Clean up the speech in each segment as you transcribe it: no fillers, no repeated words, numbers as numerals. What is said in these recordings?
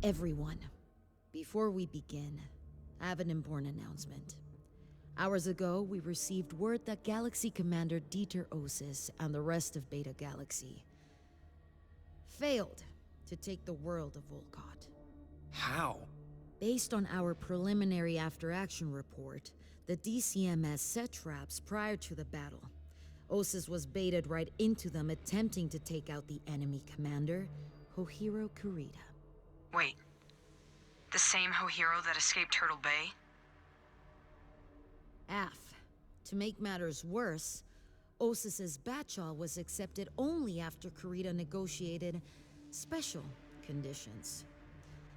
Everyone, before we begin, I have an important announcement. Hours ago, we received word that Galaxy Commander Dieter Osis and the rest of Beta Galaxy failed to take the world of Volcott. How? Based on our preliminary after-action report, the DCMS set traps prior to the battle. Osis was baited right into them, attempting to take out the enemy commander, Hohiro Kurita. Wait. The same Hohiro that escaped Turtle Bay? To make matters worse, Osis's Batchall was accepted only after Kurita negotiated special conditions,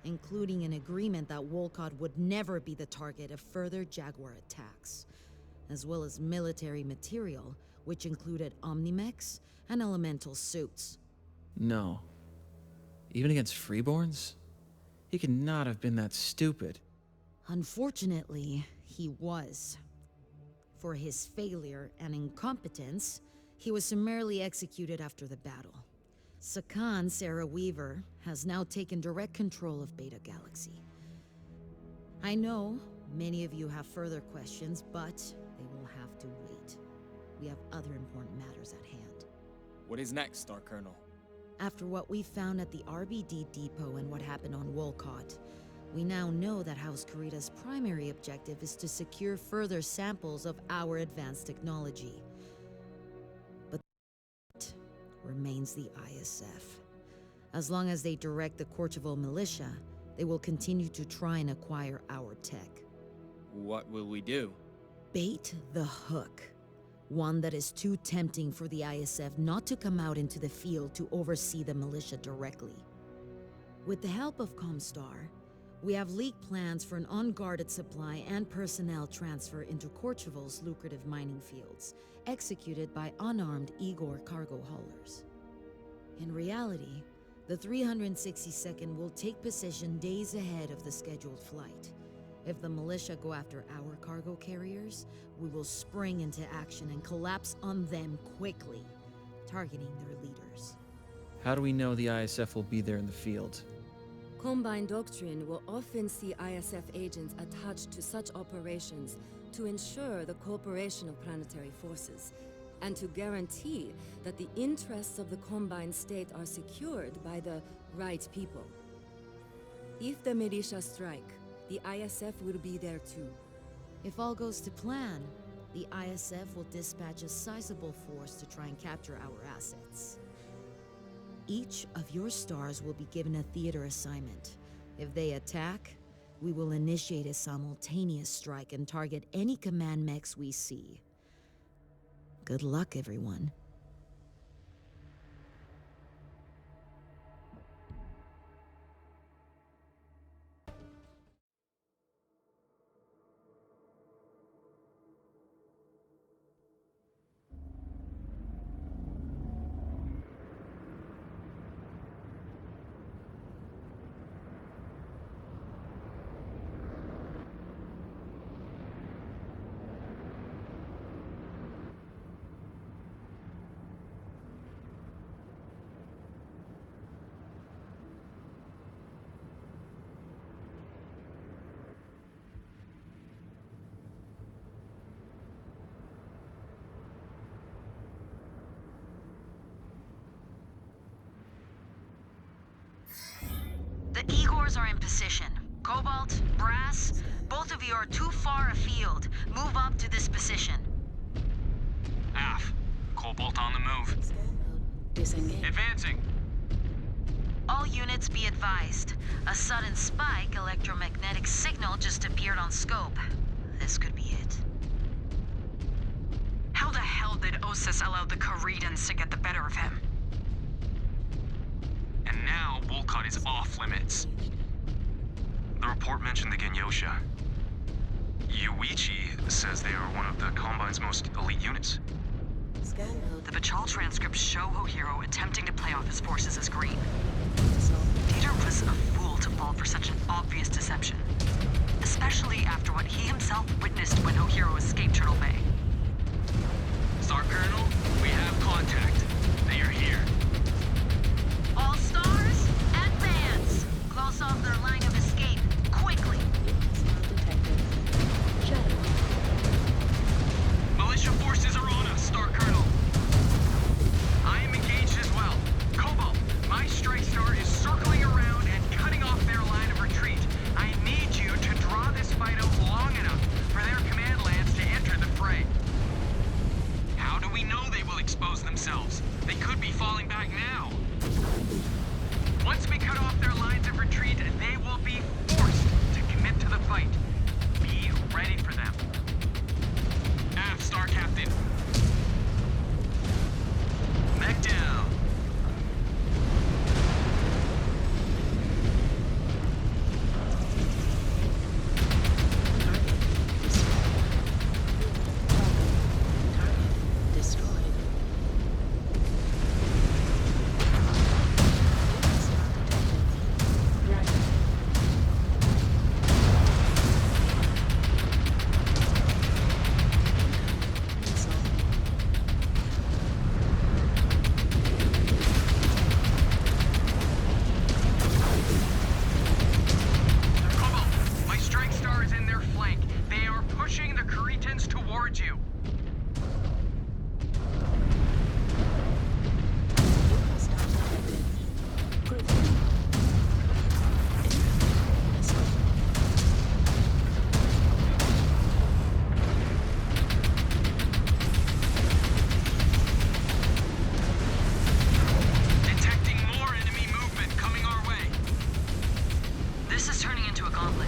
including an agreement that Volcott would never be the target of further Jaguar attacks, as well as military material, which included Omnimex and elemental suits. No. Even against freeborns? He could not have been that stupid. Unfortunately, he was. For his failure and incompetence, he was summarily executed after the battle. Sakan Sarah Weaver has now taken direct control of Beta Galaxy. I know many of you have further questions, but they will have to wait. We have other important matters at hand. What is next, Star Colonel? After what we found at the RBD depot and what happened on Volcott, we now know that House Kurita's primary objective is to secure further samples of our advanced technology. But that remains the ISF. As long as they direct the Korchevo militia, they will continue to try and acquire our tech. What will we do? Bait the hook. One that is too tempting for the ISF not to come out into the field to oversee the militia directly. With the help of Comstar, we have leaked plans for an unguarded supply and personnel transfer into Korchevo's lucrative mining fields, executed by unarmed Igor cargo haulers. In reality, the 362nd will take position days ahead of the scheduled flight. If the militia go after our cargo carriers, we will spring into action and collapse on them quickly, targeting their leaders. How do we know the ISF will be there in the field? Combine Doctrine will often see ISF agents attached to such operations to ensure the cooperation of planetary forces, and to guarantee that the interests of the Combined State are secured by the right people. If the militia strike, the ISF will be there too. If all goes to plan, the ISF will dispatch a sizable force to try and capture our assets. Each of your stars will be given a theater assignment. If they attack, we will initiate a simultaneous strike and target any command mechs we see. Good luck, everyone. The Igors are in position. Cobalt, Brass, both of you are too far afield. Move up to this position. Af, Cobalt on the move. Disengage. Advancing. All units be advised. A sudden spike electromagnetic signal just appeared on scope. This could be it. How the hell did Osis allow the Koreans to get the better of him? And now Volcott is off limits. The report mentioned the Genyosha. Yuichi says they are one of the Combine's most elite units. The Bachal transcripts show Hohiro attempting to play off his forces as green. Dieter was a fool to fall for such an obvious deception, especially after what he himself witnessed when Hohiro escaped Turtle Bay. Star Colonel, we have contact. They are here. All stars, advance! This is turning into a gauntlet.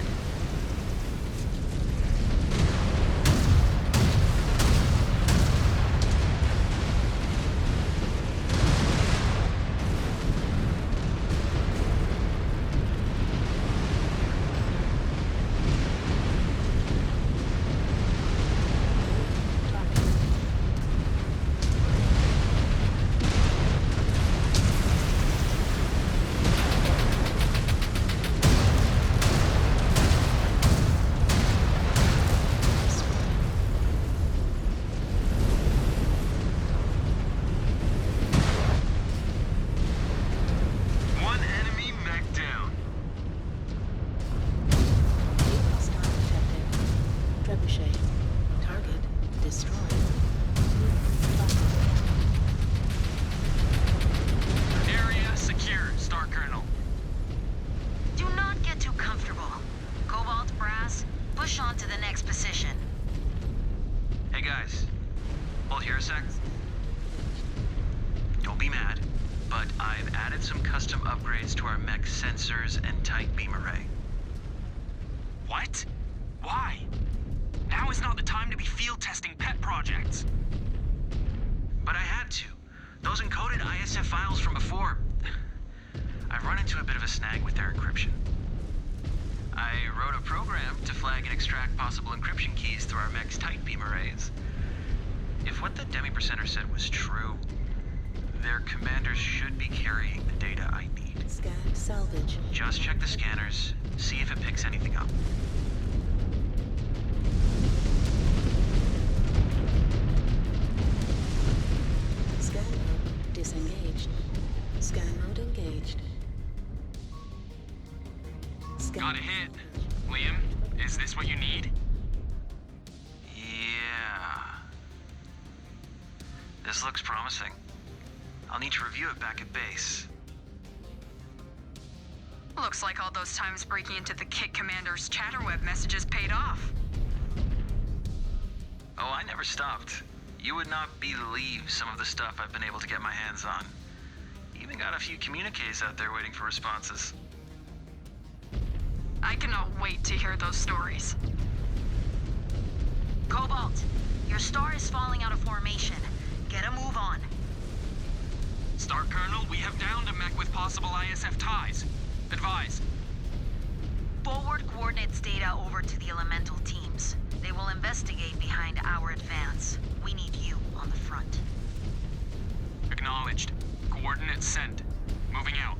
One enemy mech down. Hostile detected. Trebuchet. Target destroyed. Area secure, Star Colonel. Do not get too comfortable. Cobalt Brass, push on to the next position. Hey guys, hold here a sec. Don't be mad, but I've added some custom upgrades to our mech sensors and tight beam array. What? Why? Now is not the time to be field testing pet projects. But I had to. Those encoded ISF files from before, I've run into a bit of a snag with their encryption. I wrote a program to flag and extract possible encryption keys through our mech's tight beam arrays. If what the demi-percenter said was true, their commanders should be carrying the data I need. Scan salvage. Just check the scanners, see if it picks anything up. Scan mode disengaged. Scan mode engaged. Scan. Got a hit. Liam, is this what you need? Yeah. This looks promising. I'll need to review it back at base. Looks like all those times breaking into the Kit Commander's chatterweb messages paid off. Oh, I never stopped. You would not believe some of the stuff I've been able to get my hands on. Even got a few communiques out there waiting for responses. I cannot wait to hear those stories. Cobalt, your star is falling out of formation. Get a move on. Star Colonel, we have downed a mech with possible ISF ties. Advise. Forward coordinates data over to the elemental teams. They will investigate behind our advance. We need you on the front. Acknowledged. Coordinates sent. Moving out.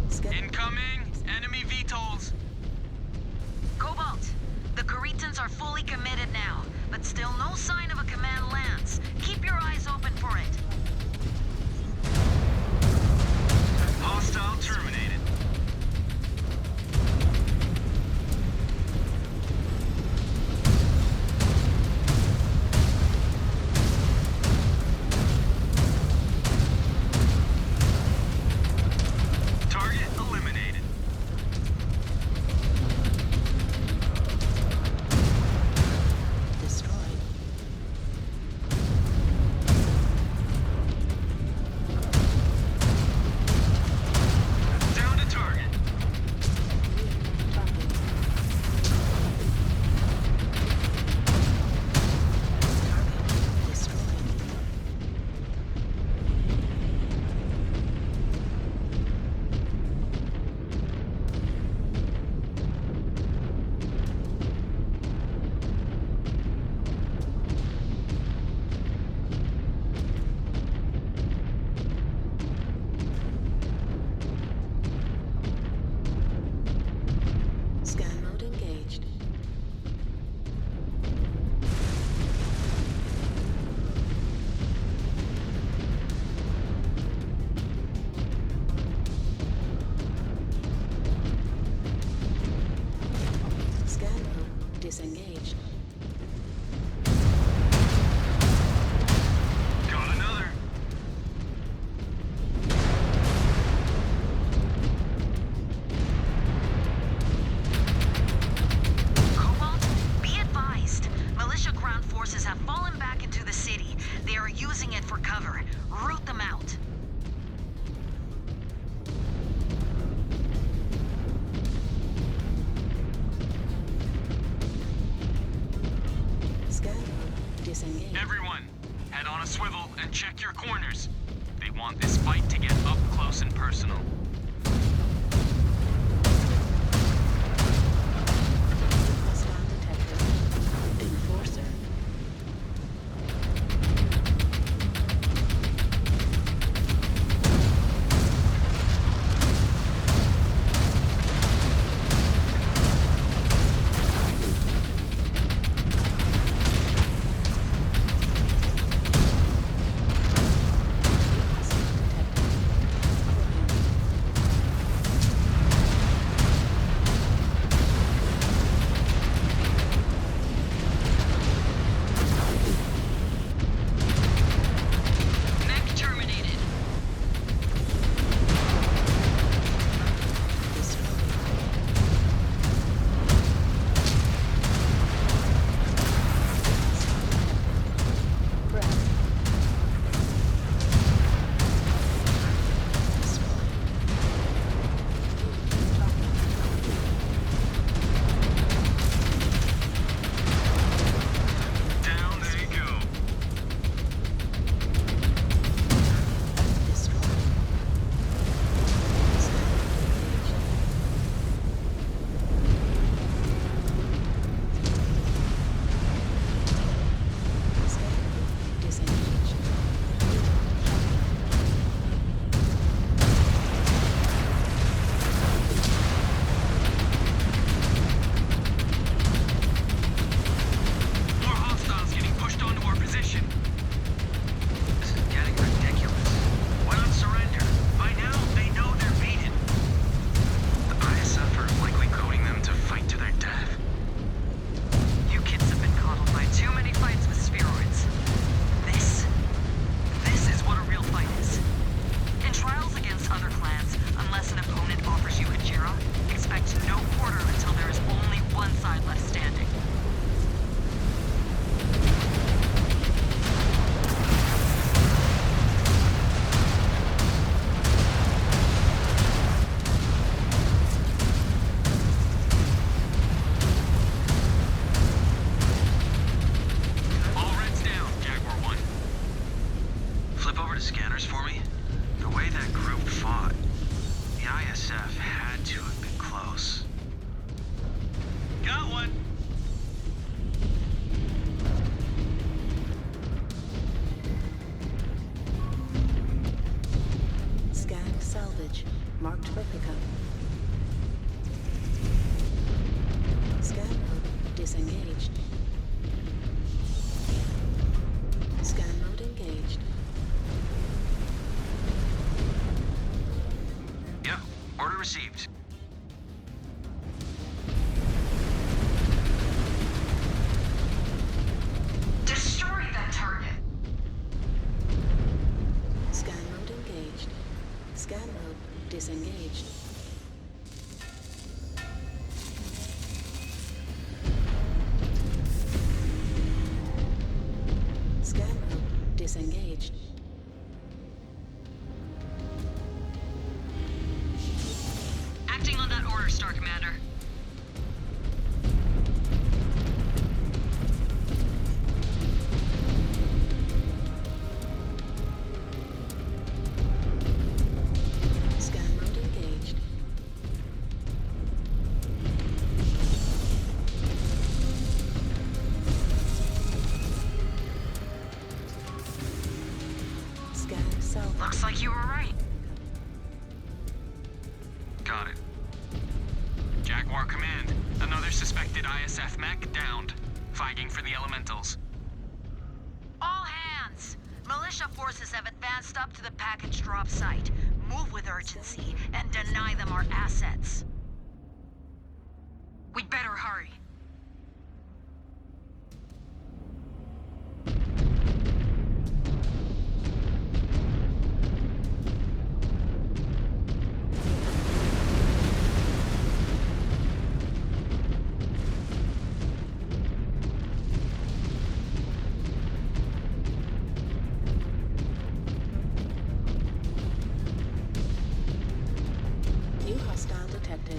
Scan. Incoming! Enemy VTOLs! Cobalt, the Caritans are fully committed now, but still no sign of a command lance. Keep your eyes open for it. Hostile terminated. disengaged. Everyone, head on a swivel and check your corners. They want this fight to get up close and personal. Hostile detected. Enforcer. Mech terminated. Down they go. Disengaged. More hostiles getting pushed onto our position. This is getting ridiculous. Why not surrender? By now, they know they're beaten. The ISF are likely coding them to fight to their death. You kids have been coddled by too many fights with spheroids. This is what a real fight is. In trials against other clans, unless an opponent offers you Hajira, expect no quarter until there is only one side left standing. All Reds down, Jaguar 1. Flip over to scanners for me. The way that group fought, the ISF had to have been close. Got one. Scan salvage. Marked for pickup. Scan mode disengaged. Scan mode engaged. Yep, order received. Destroy that target. Scan mode engaged. Scan mode disengaged. Scan mode disengaged. Acting on that order, Star Commander. Scan mode engaged. Scan salvage. Looks like you were right. Got it. Jaguar Command, another suspected ISF mech downed. Fighting for the elementals. All hands! Militia forces have advanced up to the package drop site. Move with urgency and deny them our assets. We'd better hurry. New hostile detected.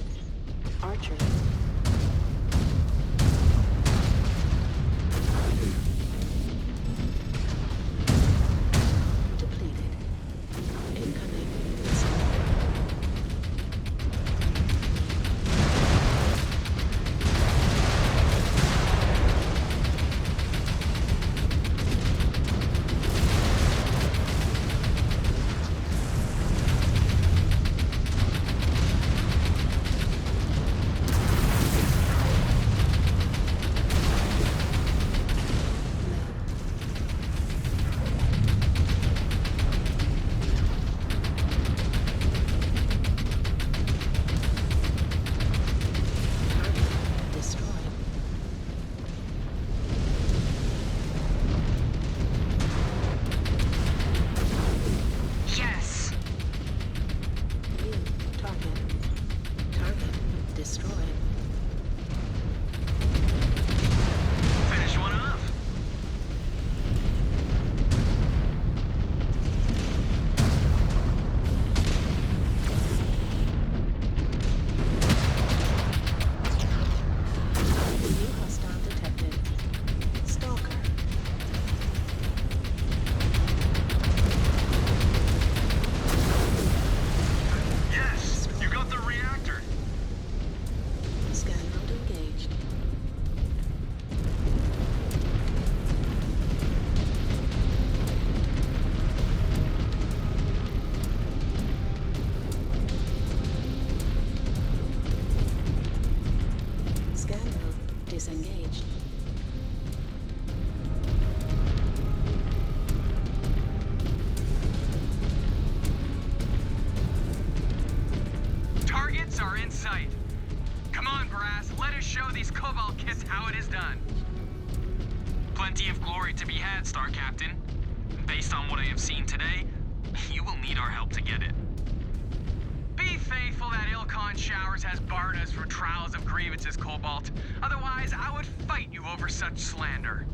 plenty of glory to be had, Star Captain. Based on what I have seen today, you will need our help to get it. Be faithful that Ilkon Showers has barred us from trials of grievances, Cobalt. Otherwise, I would fight you over such slander.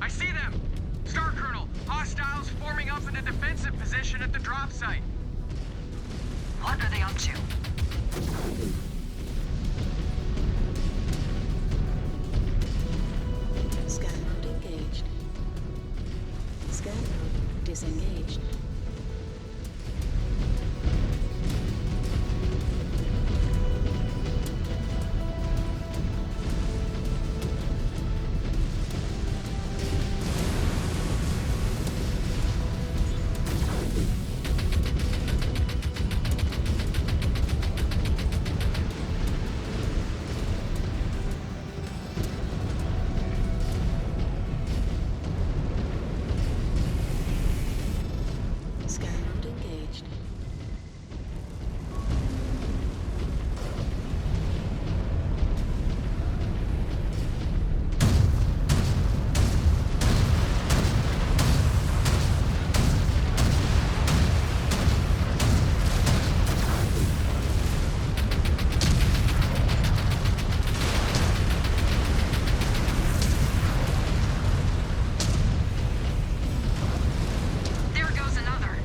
I see them! Star Colonel, hostiles forming up in a defensive position at the drop site. What are they up to? Scan mode engaged. Scan mode disengaged. Scan mode engaged. There goes another.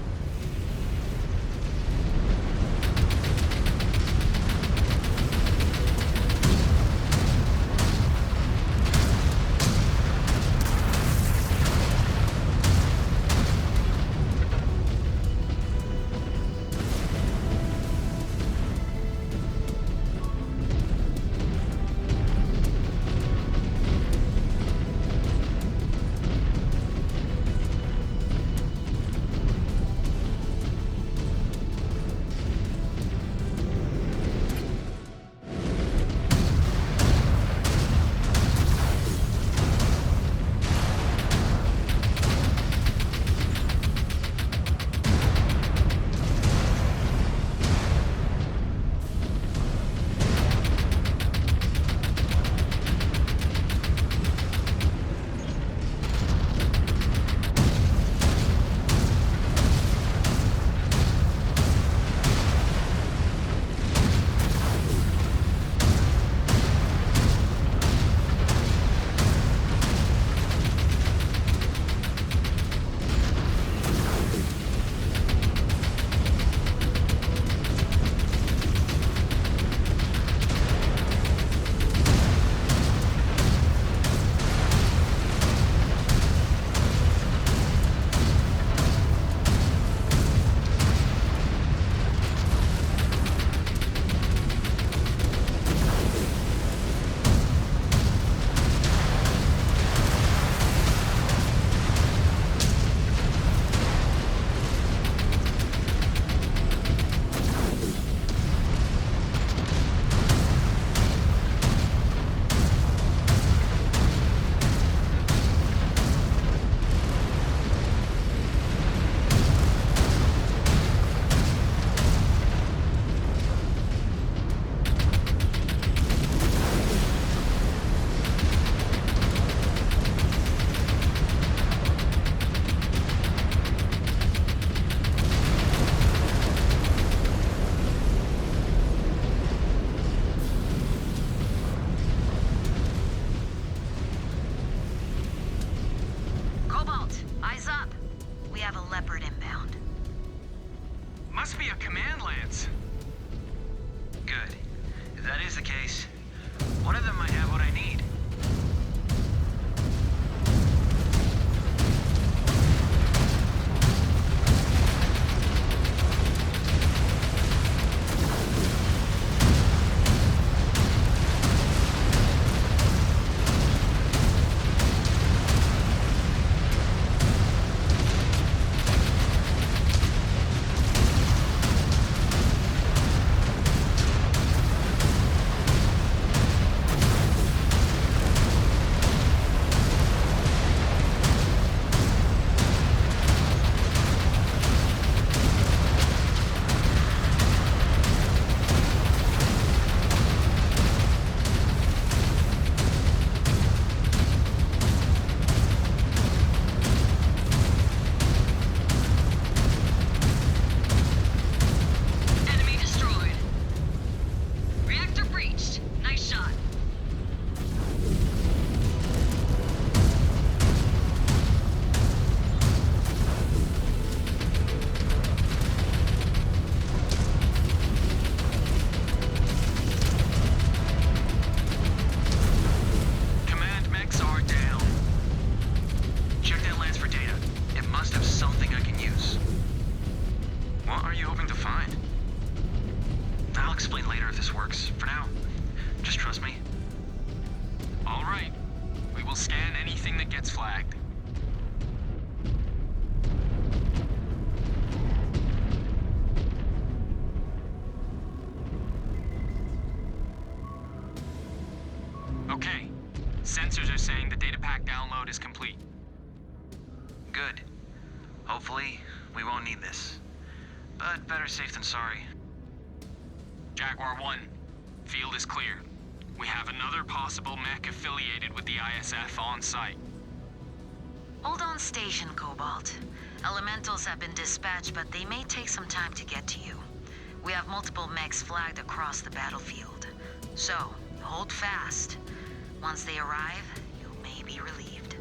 Cobalt, eyes up. We have a Leopard inbound. Must be a command lance. Good. If that is the case, one of them might have what I need. that gets flagged. Okay. Sensors are saying the data pack download is complete. Good. Hopefully, we won't need this. But better safe than sorry. Jaguar 1, field is clear. We have another possible mech affiliated with the ISF on site. Hold on station, Cobalt. Elementals have been dispatched, but they may take some time to get to you. We have multiple mechs flagged across the battlefield. So, hold fast. Once they arrive, you may be relieved.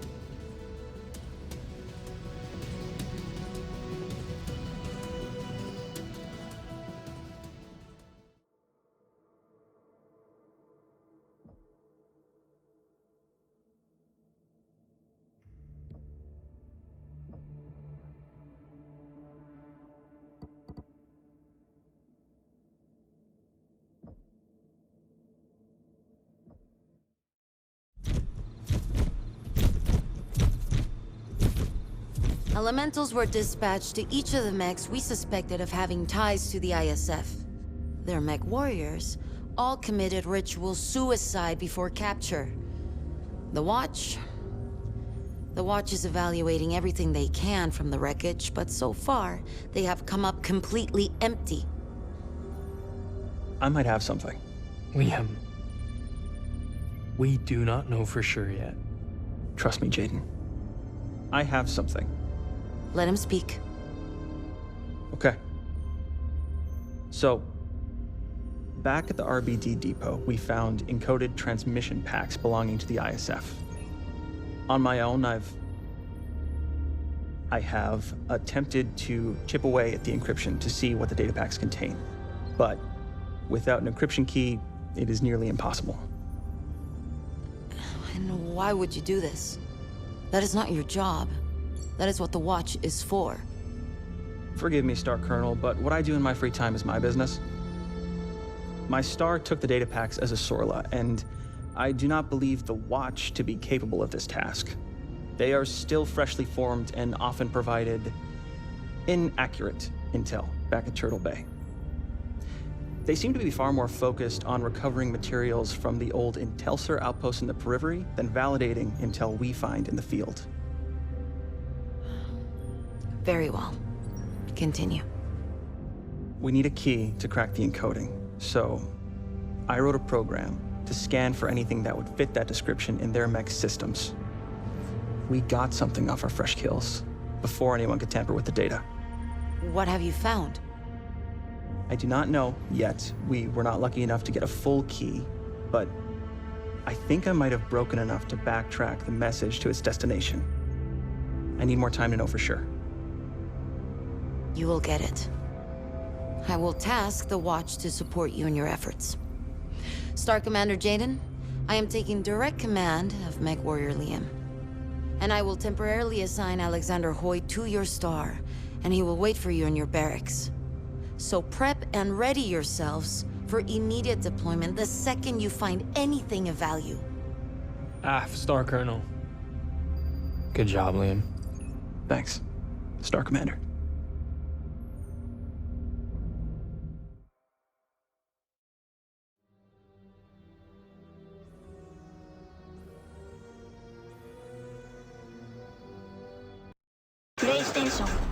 Elementals were dispatched to each of the mechs we suspected of having ties to the ISF. Their Mechwarriors all committed ritual suicide before capture. The Watch is evaluating everything they can from the wreckage, but so far, they have come up completely empty. I might have something. Liam, we do not know for sure yet. Trust me, Jaden. I have something. Let him speak. Okay. So, back at the RBD depot, we found encoded transmission packs belonging to the ISF. On my own, I have attempted to chip away at the encryption to see what the data packs contain. But without an encryption key, it is nearly impossible. And why would you do this? That is not your job. That is what the Watch is for. Forgive me, Star Colonel, but what I do in my free time is my business. My star took the data packs as a Sorla, and I do not believe the Watch to be capable of this task. They are still freshly formed and often provided inaccurate intel back at Turtle Bay. They seem to be far more focused on recovering materials from the old Intelsar outpost in the periphery than validating intel we find in the field. Very well. Continue. We need a key to crack the encoding, so I wrote a program to scan for anything that would fit that description in their mech systems. We got something off our fresh kills before anyone could tamper with the data. What have you found? I do not know yet. We were not lucky enough to get a full key, but I think I might have broken enough to backtrack the message to its destination. I need more time to know for sure. You will get it. I will task the Watch to support you in your efforts. Star Commander Jaden, I am taking direct command of Mechwarrior Liam. And I will temporarily assign Alexander Hoyt to your star, and he will wait for you in your barracks. So prep and ready yourselves for immediate deployment the second you find anything of value. Star Colonel. Good job, Liam. Thanks, Star Commander. PlayStation